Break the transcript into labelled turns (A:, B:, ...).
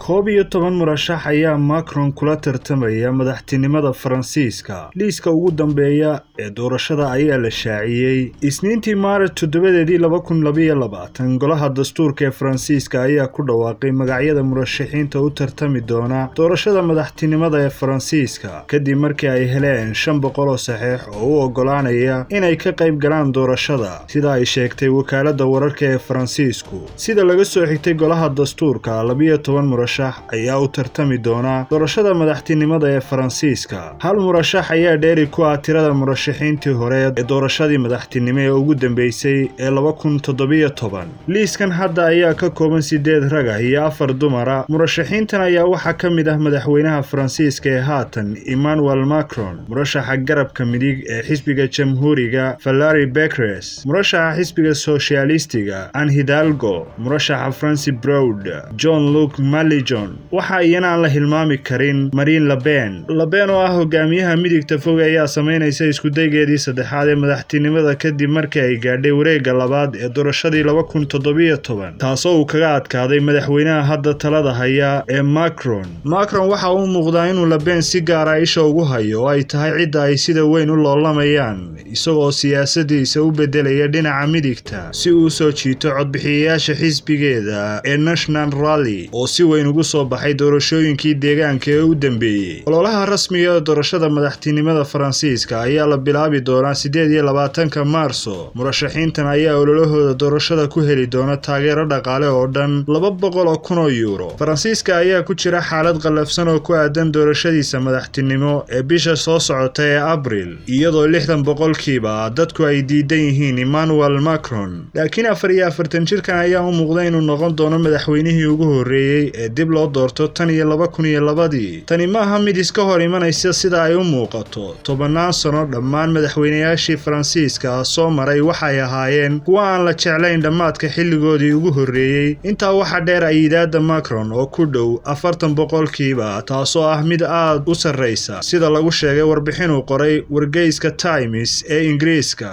A: 11 murashax ayaa Macron kula tartamaya madaxtinimada Faransiiska. Liiska ugu dambeeya ee doorashada ayaa la shaaciyay Isniintii Maarch 7, 2022. Golaha dastuurka ee Faransiiska ayaa ku dhawaaqay magacyada murashaxiinta u tartami doona doorashada madaxtinimada ee Faransiiska kadib markii ay heleen 500 oo saxiix oo u ogolaanaya inay ka qayb galaan doorashada, sida ay sheegtay wakaaladda wararka ee Faransiisku. Sida laga soo xigtay golaha dastuurka, 12 murashax ayaa u tartami doona doorashada madaxtinimada ee Faransiiska. Hal murashax ayaa dheeri ku ah tirada murashaxiintii hore ee doorashadii madaxtinimo ee ugu dambeysay ee 2017. Liiskan hadda ayaa ka kooban 8 rag ah iyo 4 dumar ah. Murashaxiintan ayaa waxaa ka mid ah madaxweynaha Faransiiska ee haatan Emmanuel Macron, murashaxa garabka midig ee xisbiga Jamhuuriga Valérie Pécresse, murashaxa xisbiga Socialistiga Anne Hidalgo, murashaxa France Braud, Jean-Luc Mélenchon. Waxa iyana aan la hilmaami karin Marine Le Pen. Le Pen oo ah hogaamiyaha midigta fog ayaa sameynaysa isku daygeedii saddexaad ee madaxtinimada kadib markii ay gaadhay wareegga labaad ee doorashadii 2017, taasoo uu kaga adkaaday madaxweynaha hadda talada haya ee Macron. Macron waxa uu muuqdaa inuu Le Pen si gaar ah isha ugu hayo oo ay tahay cidda ay sida weyn u loolamayaan, isagoo siyaasadiisa u bedelaya dhinaca midigta si uu soo jiito codbixiyayaasha xisbigeeda ee National Rally oo si weyn ugu soo baxay doorashooyinkii deegaanka ee u dambeeyay. Ololaha rasmiga ee doorashada madaxtinimada Faransiiska ayaa la bilaabi doonaa 28 Maarso. Murashaxiintan ayaa ololahooda doorashada ku heli doona taageero dhaqaale oo dhan 200,000 oo euro. Faransiiska ayaa ku jira xaalad qallafsan oo ku aadan doorashadiisa madaxtinimo ee bisha soo socota ee Abriil, iyadoo 60% dadku ay diidan yihiin Emmanuel Macron. Laakiin 44 jirkan ayaa u muuqda inuu noqon doono madaxweynihii ugu horeeyay ee dib loo doorto tan iyo 2002. Tani ma aha mid iska hor imanaysa sida ay u muuqato. 10 sano dhammaan madaxweynayaashii Faransiiska soo maray waxay ahaayeen kuwa aan la jeclayn dhammaadka xilligoodii ugu horeeyay. Intaa waxa dheer ayidaada Macron oo ku dhow 40%, taasoo ah mid aad u sarreysa sida lagu sheegay warbixin uu qoray wargeyska Times ee Ingiriiska.